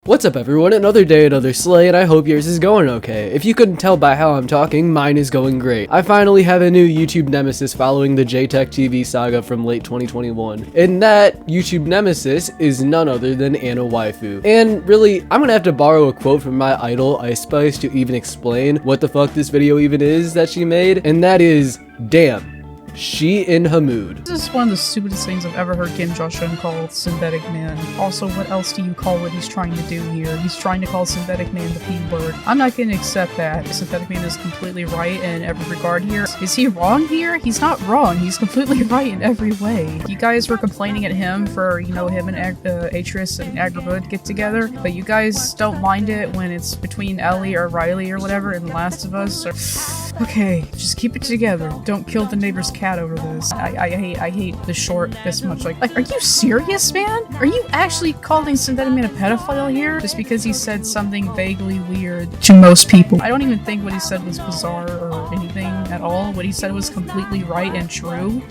What's up everyone, another day, another slay, and I hope yours is going okay. If you couldn't tell by how I'm talking, mine is going great. I finally have a new YouTube nemesis following the JTech TV saga from late 2021. And that YouTube nemesis is none other than AnnaWaifu. And really, I'm gonna have to borrow a quote from my idol, Ice Spice, to even explain what the fuck this video even is that she made, and that is, damn. She in her mood. This is one of the stupidest things I've ever heard Kim Jong-un call synthetic man. Also, what else do you call what he's trying to do here? He's trying to call synthetic man the P-word. I'm not going to accept that. Synthetic man is completely right in every regard here. Is he wrong here? He's not wrong. He's completely right in every way. You guys were complaining at him for, you know, him and Atris and Agriwood get together, but you guys don't mind it when it's between Ellie or Riley or whatever in The Last of Us. Or okay, just keep it together. Don't kill the neighbor's cat over this. I hate the short this much. Like, are you serious, man? Are you actually calling Synthetic Man a pedophile here? Just because he said something vaguely weird to most people. I don't even think what he said was bizarre or anything at all. What he said was completely right and true.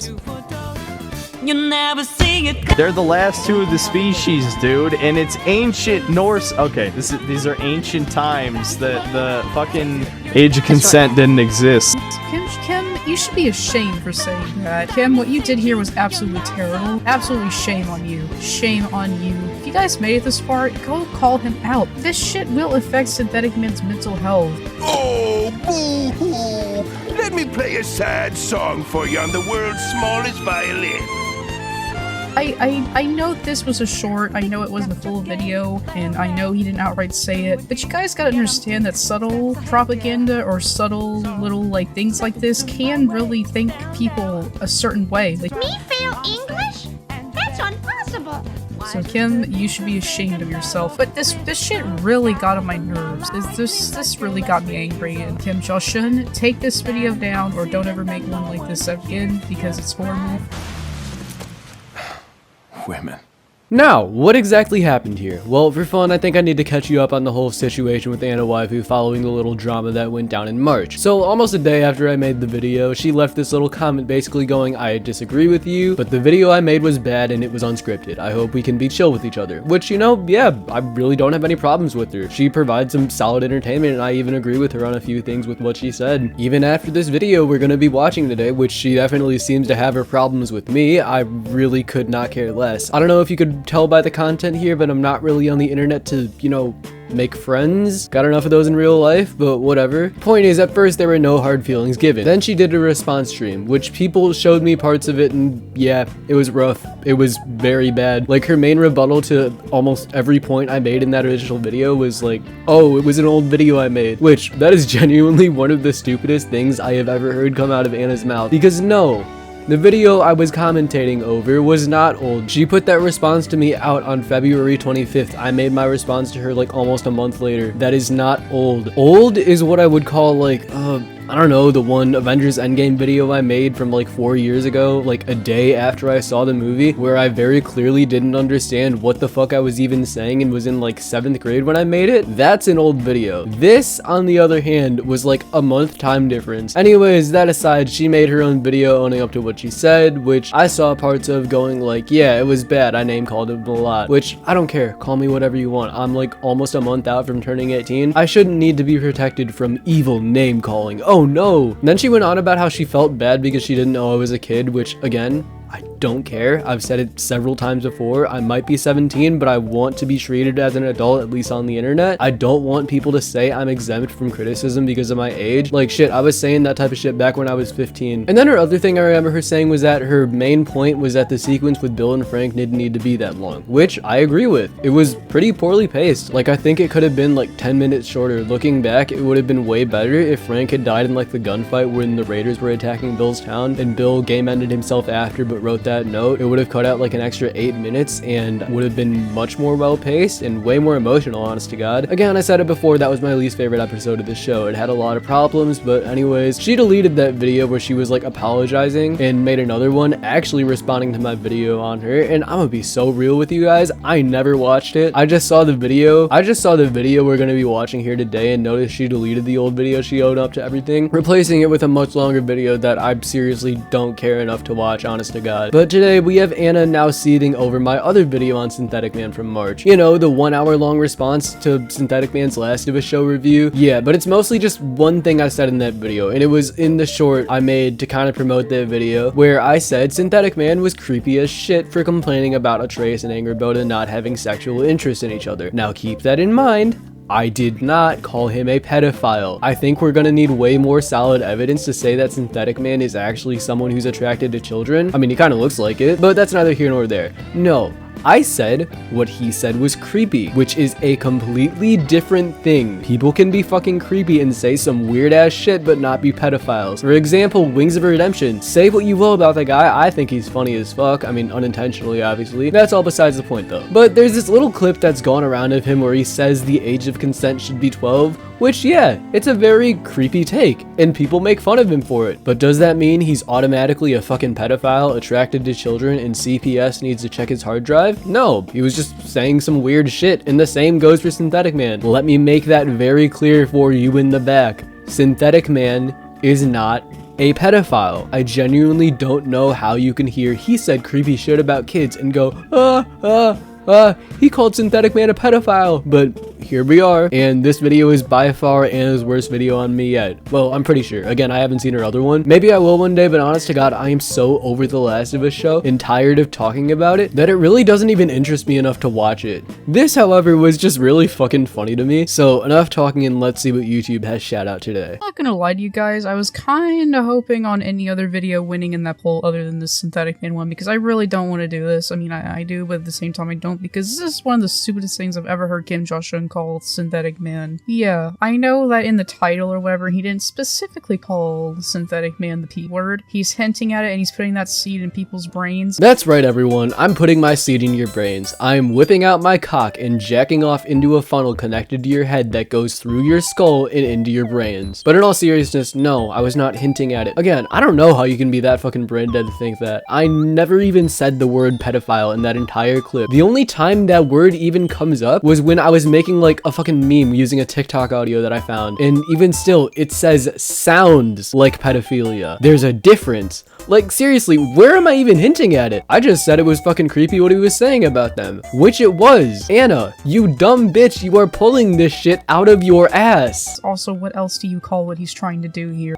You'll never see it. They're the last two of the species, dude, and it's ancient Norse. Okay, these are ancient times. The fucking age of consent didn't exist. Kim, you should be ashamed for saying that. Kim, what you did here was absolutely terrible. Absolutely shame on you. Shame on you. If you guys made it this far, go call him out. This shit will affect Synthetic Man's mental health. Oh, boo-hoo! Let me play a sad song for you on the world's smallest violin. I know this was a short, I know it wasn't a full video, and I know he didn't outright say it, but you guys gotta understand that subtle propaganda or subtle little, like, things like this can really think people a certain way. Like, me fail English? That's impossible. So Kim, you should be ashamed of yourself. But this shit really got on my nerves. This really got me angry. And Kim Jong-un, take this video down or don't ever make one like this again because it's horrible. Women. Now, what exactly happened here? Well, for fun, I think I need to catch you up on the whole situation with AnnaWaifu following the little drama that went down in March. So, almost a day after I made the video, she left this little comment basically going, I disagree with you, but the video I made was bad and it was unscripted. I hope we can be chill with each other. Which, you know, yeah, I really don't have any problems with her. She provides some solid entertainment and I even agree with her on a few things with what she said. Even after this video we're gonna be watching today, which she definitely seems to have her problems with me, I really could not care less. I don't know if you could tell by the content here, but I'm not really on the internet to, you know, make friends. Got enough of those in real life, but whatever. Point is, at first there were no hard feelings given. Then she did a response stream, which people showed me parts of it, and yeah, it was rough. It was very bad. Like, her main rebuttal to almost every point I made in that original video was like, oh, it was an old video I made, which that is genuinely one of the stupidest things I have ever heard come out of Anna's mouth, because no, the video I was commentating over was not old. She put that response to me out on February 25th. I made my response to her like almost a month later. That is not old. Old is what I would call like, I don't know, the one Avengers Endgame video I made from like 4 years ago, like a day after I saw the movie, where I very clearly didn't understand what the fuck I was even saying and was in like 7th grade when I made it. That's an old video. This, on the other hand, was like a month time difference. Anyways, that aside, she made her own video owning up to what she said, which I saw parts of going like, yeah, it was bad, I name called him a lot, which I don't care, call me whatever you want. I'm like almost a month out from turning 18. I shouldn't need to be protected from evil name calling. Oh no. And then she went on about how she felt bad because she didn't know I was a kid, which again, I don't care. I've said it several times before. I might be 17, but I want to be treated as an adult, at least on the internet. I don't want people to say I'm exempt from criticism because of my age. Like, shit, I was saying that type of shit back when I was 15. And then her other thing I remember her saying was that her main point was that the sequence with Bill and Frank didn't need to be that long, which I agree with. It was pretty poorly paced. Like, I think it could have been like 10 minutes shorter. Looking back, it would have been way better if Frank had died in like the gunfight when the Raiders were attacking Bill's town and Bill game ended himself after but wrote that note. It would have cut out like an extra 8 minutes and would have been much more well paced and way more emotional, honest to God. Again, I said it before, that was my least favorite episode of the show. It had a lot of problems, but anyways, she deleted that video where she was like apologizing and made another one actually responding to my video on her, and I'm gonna be so real with you guys, I never watched it. I just saw the video we're gonna be watching here today and noticed she deleted the old video she owned up to everything, replacing it with a much longer video that I seriously don't care enough to watch, honest to God. god. But today we have Anna now seething over my other video on Synthetic Man from March. You know, the 1 hour long response to Synthetic Man's Last of Us show review. Yeah, but it's mostly just one thing I said in that video, and it was in the short I made to kind of promote that video, where I said Synthetic Man was creepy as shit for complaining about Atreus and Angrboda not having sexual interest in each other. Now keep that in mind. I did not call him a pedophile. I think we're gonna need way more solid evidence to say that Synthetic Man is actually someone who's attracted to children. I mean, he kind of looks like it, but that's neither here nor there. No. I said what he said was creepy, which is a completely different thing. People can be fucking creepy and say some weird ass shit but not be pedophiles. For example, Wings of Redemption. Say what you will about the guy, I think he's funny as fuck. I mean, unintentionally, obviously. That's all besides the point though. But there's this little clip that's gone around of him where he says the age of consent should be 12, which yeah, it's a very creepy take, and people make fun of him for it. But does that mean he's automatically a fucking pedophile attracted to children and CPS needs to check his hard drive? No, he was just saying some weird shit, and the same goes for Synthetic Man. Let me make that very clear for you in the back. Synthetic Man is not a pedophile. I genuinely don't know how you can hear he said creepy shit about kids and go, he called Synthetic Man a pedophile, but here we are, and this video is by far Anna's worst video on me yet. Well, I'm pretty sure. Again, I haven't seen her other one. Maybe I will one day, but honest to God, I am so over The Last of Us show and tired of talking about it that it really doesn't even interest me enough to watch it. This, however, was just really fucking funny to me. So enough talking and let's see what YouTube has shout out today. I'm not gonna lie to you guys, I was kinda hoping on any other video winning in that poll other than the Synthetic Man one, because I really don't want to do this. I mean, I do, but at the same time I don't, because this is one of the stupidest things I've ever heard Kim Jong-un call Synthetic Man. Yeah, I know that in the title or whatever, he didn't specifically call Synthetic Man the P word. He's hinting at it and he's putting that seed in people's brains. That's right, everyone. I'm putting my seed in your brains. I'm whipping out my cock and jacking off into a funnel connected to your head that goes through your skull and into your brains. But in all seriousness, no, I was not hinting at it. Again, I don't know how you can be that fucking brain dead to think that. I never even said the word pedophile in that entire clip. The only time that word even comes up was when I was making like a fucking meme using a TikTok audio that I found, and even still it says sounds like pedophilia. There's a difference. Like seriously, where am I even hinting at it? I just said it was fucking creepy what he was saying about them, which it was. Anna, you dumb bitch, you are pulling this shit out of your ass. Also, what else do you call what he's trying to do here?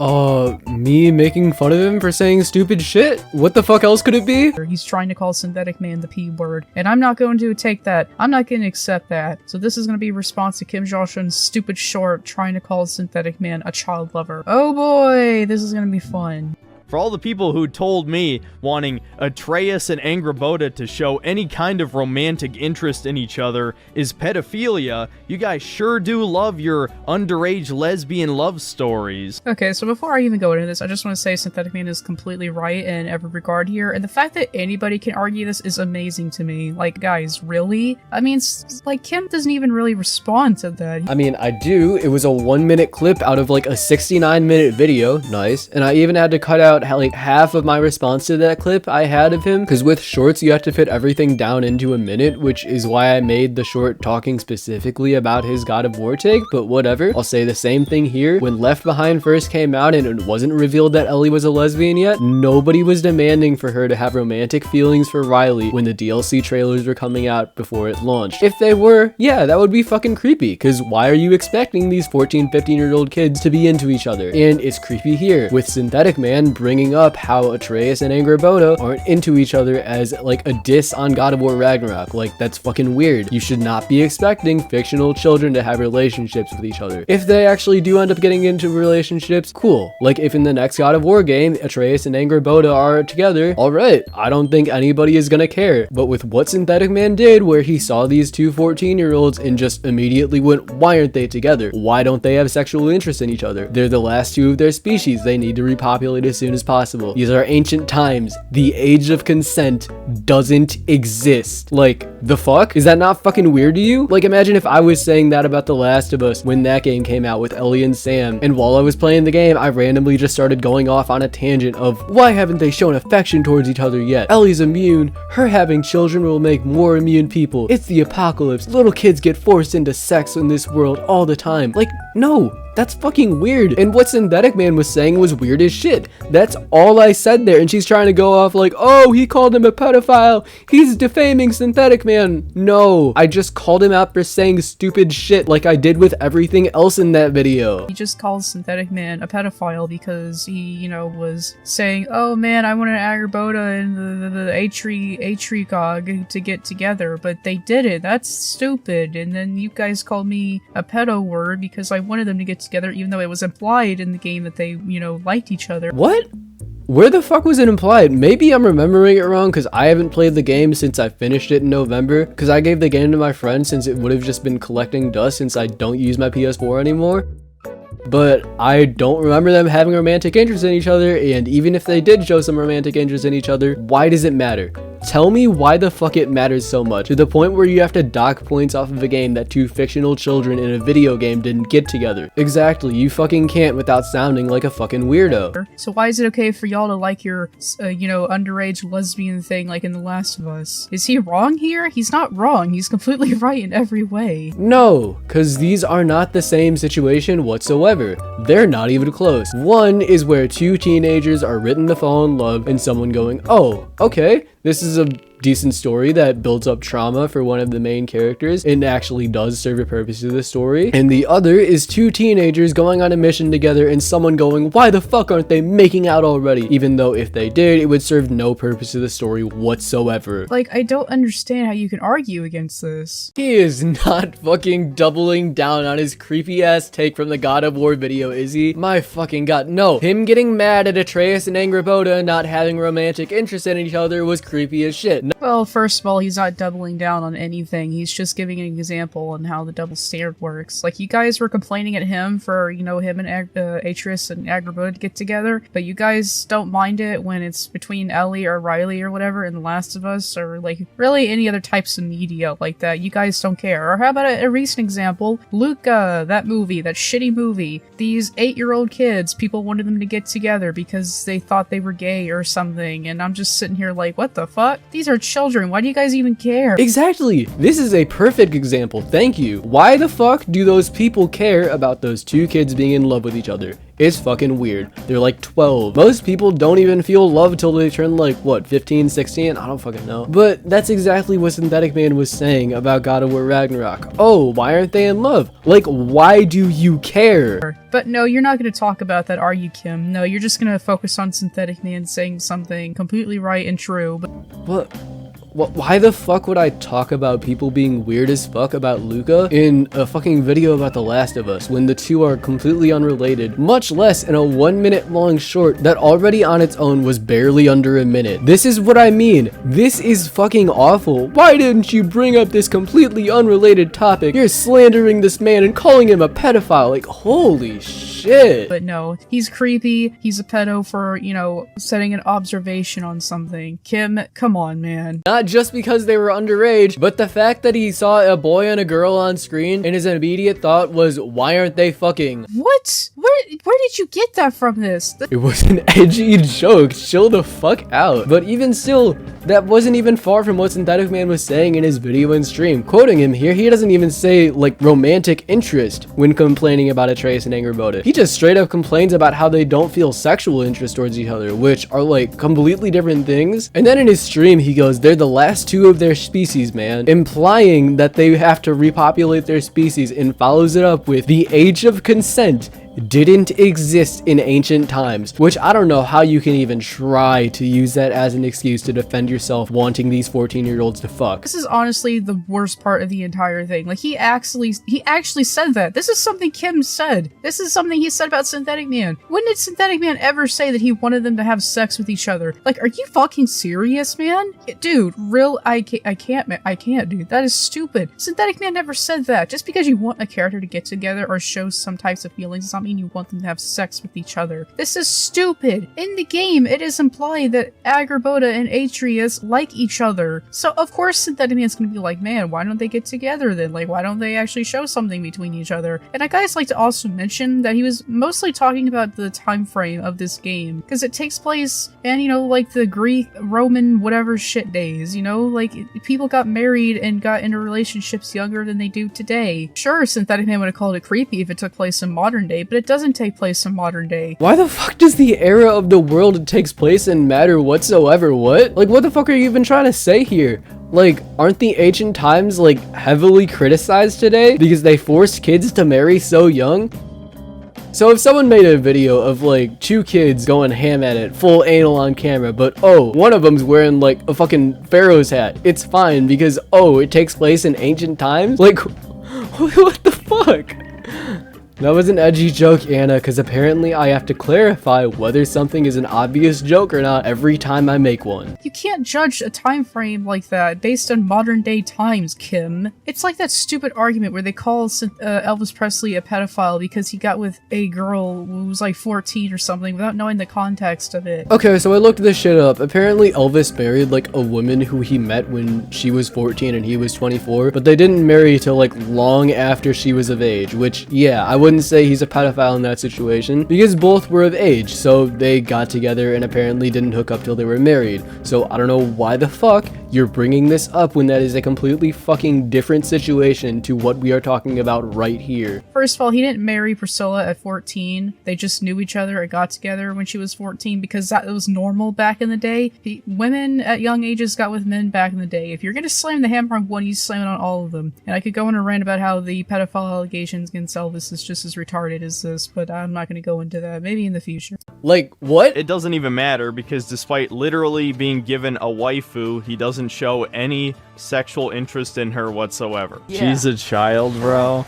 Me making fun of him for saying stupid shit? What the fuck else could it be? He's trying to call Synthetic Man the P word, and I'm not going to take that. I'm not going to accept that. So this is going to be a response to Kim Jong-un's stupid short trying to call Synthetic Man a child lover. Oh boy, this is going to be fun. For all the people who told me wanting Atreus and Angrboda to show any kind of romantic interest in each other is pedophilia, you guys sure do love your underage lesbian love stories. Okay, so before I even go into this, I just want to say Synthetic Man is completely right in every regard here, and the fact that anybody can argue this is amazing to me. Like, guys, really? I mean, like, Kim doesn't even really respond to that. I mean, I do. It was a 1-minute clip out of like a 69-minute video. Nice. And I even had to cut out like half of my response to that clip I had of him, because with shorts you have to fit everything down into a minute, which is why I made the short talking specifically about his God of War take, but whatever. I'll say the same thing here. When Left Behind first came out and it wasn't revealed that Ellie was a lesbian yet, nobody was demanding for her to have romantic feelings for Riley when the DLC trailers were coming out before it launched. If they were, yeah, that would be fucking creepy, because why are you expecting these 14, 15-year-old kids to be into each other? And it's creepy here, with Synthetic Man bringing up how Atreus and Angrboda aren't into each other as like a diss on God of War Ragnarok. Like, that's fucking weird. You should not be expecting fictional children to have relationships with each other. If they actually do end up getting into relationships, cool. Like if in the next God of War game, Atreus and Angrboda are together, alright, I don't think anybody is gonna care. But with what Synthetic Man did, where he saw these two 14-year-olds and just immediately went, why aren't they together? Why don't they have sexual interest in each other? They're the last two of their species. They need to repopulate as soon as possible. These are ancient times. The age of consent doesn't exist. Like, the fuck? Is that not fucking weird to you? Like, imagine if I was saying that about The Last of Us when that game came out with Ellie and Sam, and while I was playing the game, I randomly just started going off on a tangent of, why haven't they shown affection towards each other yet? Ellie's immune. Her having children will make more immune people. It's the apocalypse. Little kids get forced into sex in this world all the time. Like, no. That's fucking weird. And what Synthetic Man was saying was weird as shit. That's all I said there. And she's trying to go off like, oh, he called him a pedophile. He's defaming Synthetic Man. No, I just called him out for saying stupid shit like I did with everything else in that video. He just calls Synthetic Man a pedophile because he, you know, was saying, oh man, I wanted Agrabota and the Atricog to get together, but they didn't. That's stupid. And then you guys called me a pedo word because I wanted them to get together, even though it was implied in the game that they, you know, liked each other. What? Where the fuck was it implied? Maybe I'm remembering it wrong because I haven't played the game since I finished it in November, because I gave the game to my friend since it would have just been collecting dust since I don't use my PS4 anymore. But I don't remember them having romantic interest in each other, and even if they did show some romantic interest in each other, why does it matter? Tell me why the fuck it matters so much, to the point where you have to dock points off of a game that two fictional children in a video game didn't get together. Exactly, you fucking can't without sounding like a fucking weirdo. So why is it okay for y'all to like your, you know, underage lesbian thing like in The Last of Us? Is he wrong here? He's not wrong. He's completely right in every way. No, cause these are not the same situation whatsoever. They're not even close. One is where two teenagers are written to fall in love and someone going, oh, okay, this is a decent story that builds up trauma for one of the main characters and actually does serve a purpose to the story. And the other is two teenagers going on a mission together and someone going, why the fuck aren't they making out already? Even though if they did, it would serve no purpose to the story whatsoever. Like, I don't understand how you can argue against this. He is not fucking doubling down on his creepy ass take from the God of War video, is he? My fucking god, no. Him getting mad at Atreus and Angrboda not having romantic interest in each other was creepy as shit. Well, first of all, he's not doubling down on anything. He's just giving an example on how the double standard works. Like, you guys were complaining at him for, you know, him and Atreus and Agrabah to get together, but you guys don't mind it when it's between Ellie or Riley or whatever in The Last of Us, or, like, really any other types of media like that. You guys don't care. Or how about a recent example? Luca, that movie, that shitty movie. These 8-year-old kids, people wanted them to get together because they thought they were gay or something, and I'm just sitting here like, what the fuck? These are children. Why do you guys even care? Exactly. This is a perfect example. Thank you. Why the fuck do those people care about those two kids being in love with each other? It's fucking weird. They're like 12. Most people don't even feel love till they turn like, what, 15, 16? I don't fucking know. But that's exactly what Synthetic Man was saying about God of War Ragnarok. Oh, why aren't they in love? Like, why do you care? But no, you're not going to talk about that, are you, Kim? No, you're just going to focus on Synthetic Man saying something completely right and true. But what? Why the fuck would I talk about people being weird as fuck about Luca in a fucking video about The Last of Us when the two are completely unrelated, much less in a 1 minute long short that already on its own was barely under a minute? This is what I mean. This is fucking awful. Why didn't you bring up this completely unrelated topic? You're slandering this man and calling him a pedophile. Like, holy shit. But no, he's creepy. He's a pedo for, you know, setting an observation on something. Kim, come on, man. Not just because they were underage, but the fact that he saw a boy and a girl on screen and his immediate thought was, why aren't they fucking? What? Where did you get that from this? It was an edgy joke. Chill the fuck out. But even still, that wasn't even far from what Synthetic Man was saying in his video and stream. Quoting him here, he doesn't even say, like, romantic interest when complaining about Atreus and Angrboda. He just straight up complains about how they don't feel sexual interest towards each other, which are, like, completely different things. And then in his stream, he goes, they're the last two of their species, man, implying that they have to repopulate their species, and follows it up with the age of consent didn't exist in ancient times, which I don't know how you can even try to use that as an excuse to defend yourself wanting these 14-year-olds to fuck. This is honestly the worst part of the entire thing. Like, he actually said that. This is something Kim said. This is something he said about Synthetic Man. When did Synthetic Man ever say that he wanted them to have sex with each other? Like, are you fucking serious, man? Dude, I can't, dude. That is stupid. Synthetic Man never said that. Just because you want a character to get together or show some types of feelings does not mean you want them to have sex with each other. This is stupid. In the game, it is implied that Agrabah and Atreus like each other. So, of course, Synthetic Man's gonna be like, man, why don't they get together then? Like, why don't they actually show something between each other? And I guys like to also mention that he was mostly talking about the time frame of this game, because it takes place in, you know, like the Greek, Roman, whatever shit days, you know? Like, people got married and got into relationships younger than they do today. Sure, Synthetic Man would have called it creepy if it took place in modern day, but it doesn't take place in modern day. Why the fuck does the era of the world it takes place in matter whatsoever? What? Like, what the fuck are you even trying to say here? Like, aren't the ancient times, like, heavily criticized today because they forced kids to marry so young? So if someone made a video of, like, 2 kids going ham at it, full anal on camera, but, oh, one of them's wearing, like, a fucking pharaoh's hat, it's fine because, oh, it takes place in ancient times? Like, what the fuck? That was an edgy joke, Anna, because apparently I have to clarify whether something is an obvious joke or not every time I make one. You can't judge a time frame like that based on modern day times, Kim. It's like that stupid argument where they call Elvis Presley a pedophile because he got with a girl who was like 14 or something without knowing the context of it. Okay, so I looked this shit up. Apparently Elvis married like a woman who he met when she was 14 and he was 24, but they didn't marry till like long after she was of age, which, yeah, I wouldn't say he's a pedophile in that situation because both were of age, so they got together and apparently didn't hook up till they were married. So I don't know why the fuck you're bringing this up when that is a completely fucking different situation to what we are talking about right here. First of all, he didn't marry Priscilla at 14. They just knew each other and got together when she was 14 because that was normal back in the day. Women at young ages got with men back in the day. If you're gonna slam the hammer on one, you slam it on all of them. And I could go on a rant about how the pedophile allegations against Elvis is just as retarded as this, but I'm not gonna go into that. Maybe in the future. Like, what? It doesn't even matter because despite literally being given a waifu, he doesn't show any sexual interest in her whatsoever. Yeah. She's a child, bro.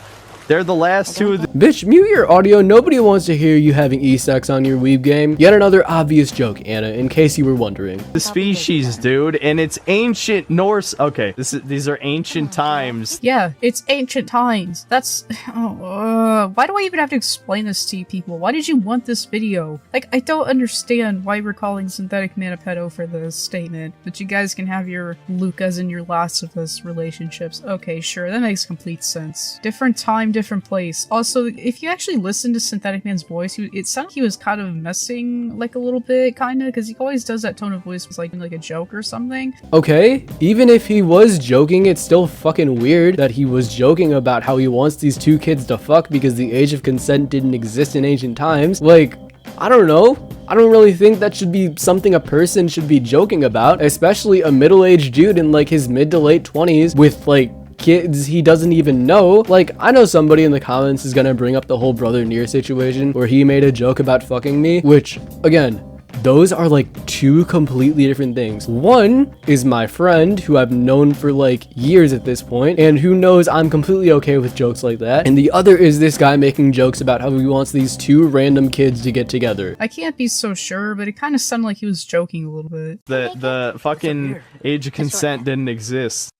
They're the last two of the— Bitch, mute your audio. Nobody wants to hear you having e-sex on your weeb game. Yet another obvious joke, Anna, in case you were wondering. The species, dude, and it's ancient Norse. Okay, these are ancient times. Yeah, it's ancient times. That's— why do I even have to explain this to you people? Why did you want this video? Like, I don't understand why we're calling Synthetic Man a pedo for this statement, but you guys can have your Lucas and your Last of Us relationships. Okay, sure, that makes complete sense. Different time, different place. Also, if you actually listen to Synthetic Man's voice, it sounded like he was kind of messing like a little bit, kinda, because he always does that tone of voice was like a joke or something. Okay, even if he was joking, it's still fucking weird that he was joking about how he wants these 2 kids to fuck because the age of consent didn't exist in ancient times. Like, I don't know. I don't really think that should be something a person should be joking about, especially a middle-aged dude in like his mid to late 20s with like kids he doesn't even know. Like, I know somebody in the comments is gonna bring up the whole Brother Nier situation where he made a joke about fucking me, which, again, those are like 2 completely different things. One is my friend who I've known for like years at this point and who knows I'm completely okay with jokes like that. And the other is this guy making jokes about how he wants these 2 random kids to get together. I can't be so sure, but it kind of sounded like he was joking a little bit. The fucking age of consent didn't exist.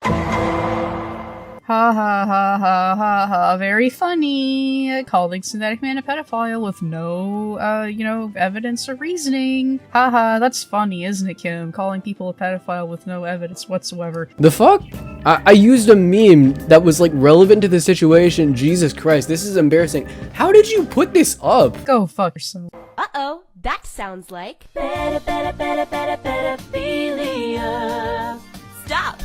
Ha ha ha ha ha ha, very funny. Calling Synthetic Man a pedophile with no, evidence or reasoning. Ha ha, that's funny, isn't it, Kim? Calling people a pedophile with no evidence whatsoever. The fuck? I used a meme that was like relevant to the situation. Jesus Christ, this is embarrassing. How did you put this up? Go fuck yourself. Uh-oh, that sounds like pedophilia. Stop!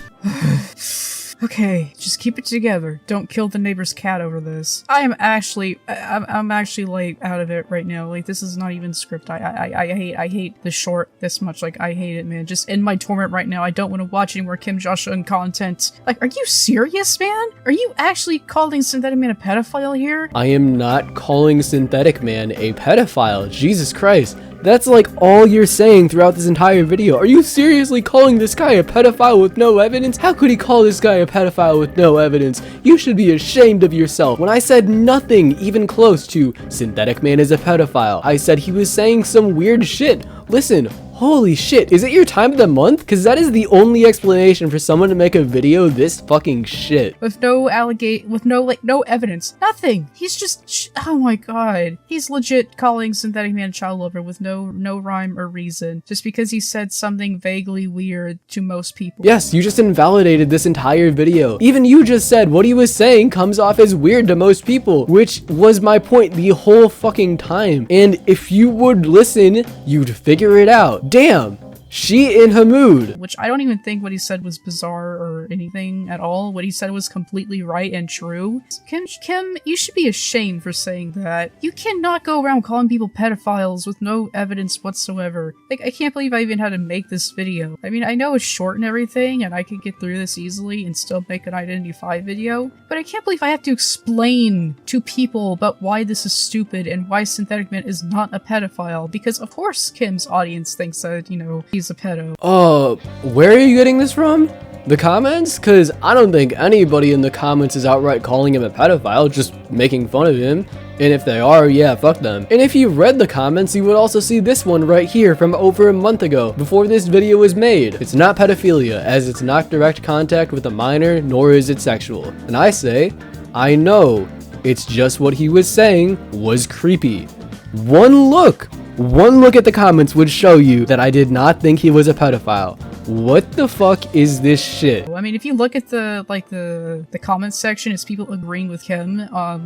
Okay, just keep it together. Don't kill the neighbor's cat over this. I'm actually like out of it right now. Like, this is not even script. I hate the short this much. Like, I hate it, man. Just in my torment right now. I don't want to watch any more Kim Joshua content. Like, are you serious, man? Are you actually calling Synthetic Man a pedophile here? I am not calling Synthetic Man a pedophile. Jesus Christ. That's like all you're saying throughout this entire video. Are you seriously calling this guy a pedophile with no evidence? How could he call this guy a pedophile with no evidence? You should be ashamed of yourself. When I said nothing even close to Synthetic Man is a pedophile, I said he was saying some weird shit. Listen, holy shit, is it your time of the month? Because that is the only explanation for someone to make a video this fucking shit. With no no evidence. Nothing. He's just, oh my god. He's legit calling Synthetic Man a child lover with no rhyme or reason. Just because he said something vaguely weird to most people. Yes, you just invalidated this entire video. Even you just said what he was saying comes off as weird to most people, which was my point the whole fucking time. And if you would listen, you'd figure it out. Damn. She in her mood. Which I don't even think what he said was bizarre or anything at all. What he said was completely right and true. Kim, you should be ashamed for saying that. You cannot go around calling people pedophiles with no evidence whatsoever. Like, I can't believe I even had to make this video. I mean, I know it's short and everything, and I could get through this easily and still make an Identity 5 video, but I can't believe I have to explain to people about why this is stupid and why Synthetic Man is not a pedophile, because of course Kim's audience thinks that, you know, he's a pedo. Where are you getting this from? The comments? Cause I don't think anybody in the comments is outright calling him a pedophile, just making fun of him. And if they are, yeah, fuck them. And if you read the comments, you would also see this one right here from over a month ago, before this video was made. It's not pedophilia, as it's not direct contact with a minor, nor is it sexual. And I say, I know, it's just what he was saying was creepy. One look at the comments would show you that I did not think he was a pedophile. What the fuck is this shit? I mean, if you look at the comments section, it's people agreeing with Kim,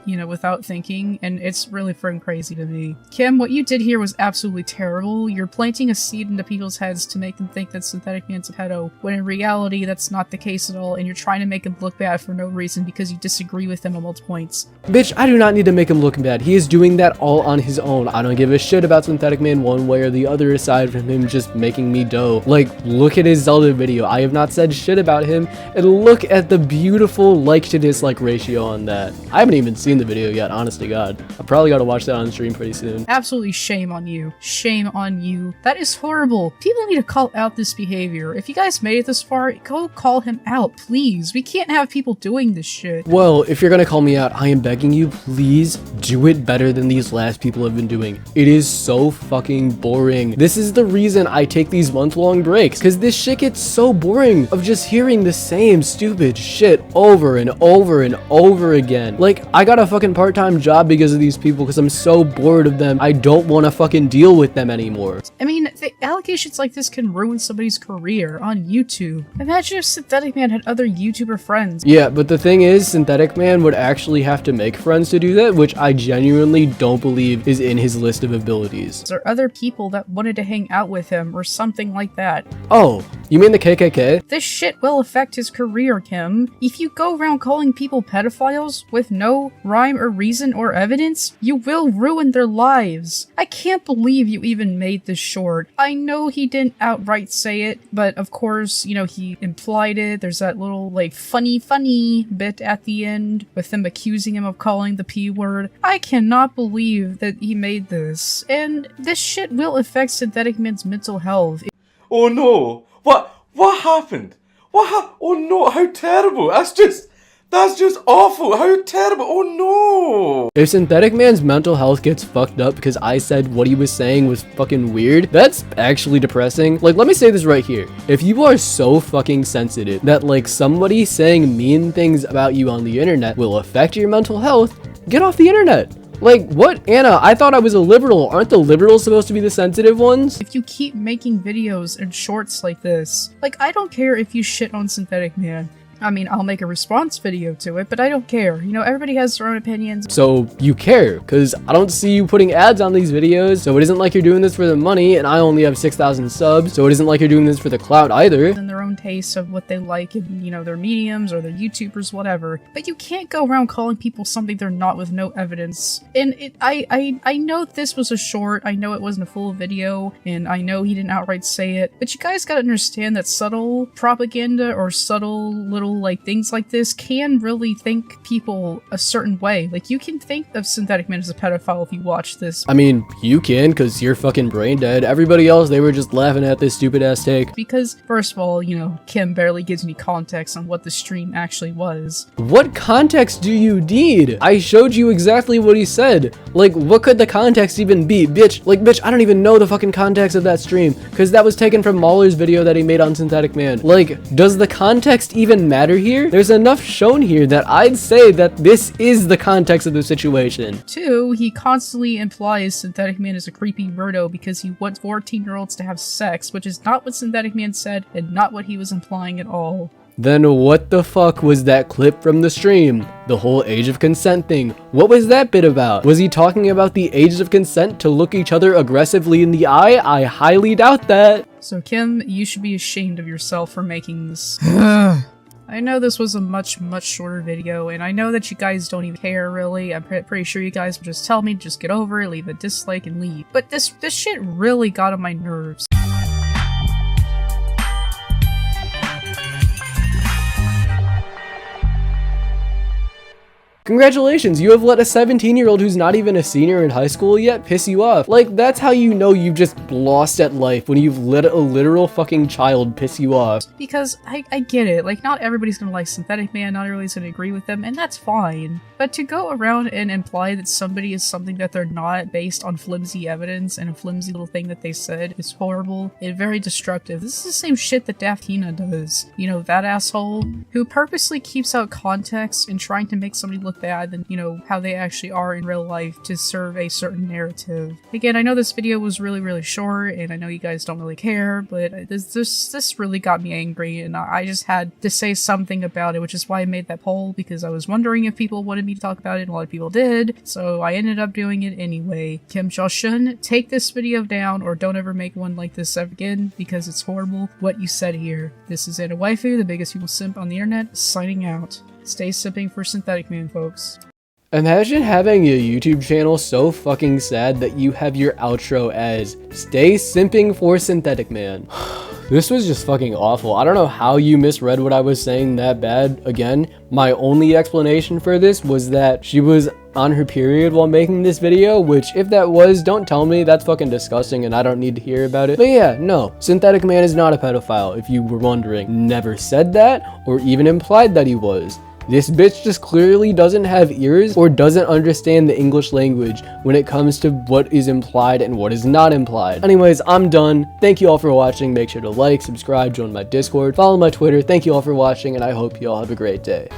you know, without thinking, and it's really freaking crazy to me. Kim, what you did here was absolutely terrible. You're planting a seed into people's heads to make them think that Synthetic Man's a pedo, when in reality, that's not the case at all, and you're trying to make him look bad for no reason because you disagree with him on multiple points. Bitch, I do not need to make him look bad. He is doing that all on his own. I don't give a shit about Synthetic Man one way or the other aside from him just making me dough. Like, look at his Zelda video. I have not said shit about him, and look at the beautiful like to dislike ratio on that. I haven't even seen the video yet, honest to God. I probably gotta watch that on stream pretty soon. Absolutely shame on you. Shame on you. That is horrible. People need to call out this behavior. If you guys made it this far, go call him out, please. We can't have people doing this shit. Well, if you're gonna call me out, I am begging you, please do it better than these last people have been doing. It is so fucking boring. This is the reason I take these month-long breaks, because this shit gets so boring of just hearing the same stupid shit over and over and over again. Like, I got a fucking part-time job because of these people because I'm so bored of them. I don't want to fucking deal with them anymore. I mean, the allegations like this can ruin somebody's career on YouTube. Imagine if Synthetic Man had other YouTuber friends. Yeah, but the thing is, Synthetic Man would actually have to make friends to do that, which I genuinely don't believe is in his list of abilities. Or other people that wanted to hang out with him or something like that. Oh, you mean the KKK? This shit will affect his career, Kim. If you go around calling people pedophiles with no rhyme or reason or evidence, you will ruin their lives. I can't believe you even made this short. I know he didn't outright say it, but of course, you know, he implied it. There's that little, like, funny bit at the end with them accusing him of calling the P word. I cannot believe that he made this. And this shit will affect Synthetic Man's mental health. Oh no! What happened? Oh no, how terrible! That's just awful! How terrible! Oh no! If Synthetic Man's mental health gets fucked up because I said what he was saying was fucking weird, that's actually depressing. Like, let me say this right here. If you are so fucking sensitive that, like, somebody saying mean things about you on the internet will affect your mental health, get off the internet. Like, what? Anna, I thought I was a liberal. Aren't the liberals supposed to be the sensitive ones? If you keep making videos and shorts like this, like, I don't care if you shit on Synthetic Man. I mean, I'll make a response video to it, but I don't care. You know, everybody has their own opinions. So you care, because I don't see you putting ads on these videos, so it isn't like you're doing this for the money, and I only have 6,000 subs, so it isn't like you're doing this for the clout either. And their own taste of what they like in, you know, their mediums or their YouTubers, whatever. But you can't go around calling people something they're not with no evidence. And I know this was a short, I know it wasn't a full video, and I know he didn't outright say it, but you guys gotta understand that subtle propaganda or subtle little, like, things like this can really think people a certain way. Like, you can think of Synthetic Man as a pedophile if you watch this. I mean, you can, because you're fucking brain dead. Everybody else, they were just laughing at this stupid ass take. Because, first of all, you know, Kim barely gives any context on what the stream actually was. What context do you need? I showed you exactly what he said. Like, what could the context even be? Bitch, I don't even know the fucking context of that stream, because that was taken from Mauler's video that he made on Synthetic Man. Like, does the context even matter here? There's enough shown here that I'd say that this is the context of the situation. 2, he constantly implies Synthetic Man is a creepy weirdo because he wants 14-year-olds to have sex, which is not what Synthetic Man said and not what he was implying at all. Then what the fuck was that clip from the stream? The whole age of consent thing. What was that bit about? Was he talking about the age of consent to look each other aggressively in the eye? I highly doubt that. So Kim, you should be ashamed of yourself for making this. I know this was a much shorter video, and I know that you guys don't even care really. I'm pretty sure you guys would just tell me to just get over it, leave a dislike, and leave. But this shit really got on my nerves. Congratulations, you have let a 17-year-old who's not even a senior in high school yet piss you off. Like, that's how you know you've just lost at life, when you've let a literal fucking child piss you off. Because I get it, like, not everybody's gonna like Synthetic Man, not everybody's gonna agree with them, and that's fine. But to go around and imply that somebody is something that they're not based on flimsy evidence and a flimsy little thing that they said is horrible and very destructive. This is the same shit that Daft Tina does. You know, that asshole who purposely keeps out context and trying to make somebody look bad than, you know, how they actually are in real life to serve a certain narrative. Again, I know this video was really short, and I know you guys don't really care, but this really got me angry, and I just had to say something about it, which is why I made that poll, because I was wondering if people wanted me to talk about it, and a lot of people did, so I ended up doing it anyway. Kim Jong-un, take this video down, or don't ever make one like this ever again, because it's horrible what you said here. This is AnnaWaifu, the biggest evil simp on the internet, signing out. Stay simping for Synthetic Man, folks. Imagine having a YouTube channel so fucking sad that you have your outro as "Stay simping for Synthetic Man." This was just fucking awful. I don't know how you misread what I was saying that bad. Again, my only explanation for this was that she was on her period while making this video, which if that was, don't tell me, that's fucking disgusting and I don't need to hear about it. But yeah, no, Synthetic Man is not a pedophile, if you were wondering. Never said that, or even implied that he was. This bitch just clearly doesn't have ears or doesn't understand the English language when it comes to what is implied and what is not implied. Anyways, I'm done. Thank you all for watching. Make sure to like, subscribe, join my Discord, follow my Twitter. Thank you all for watching, and I hope you all have a great day.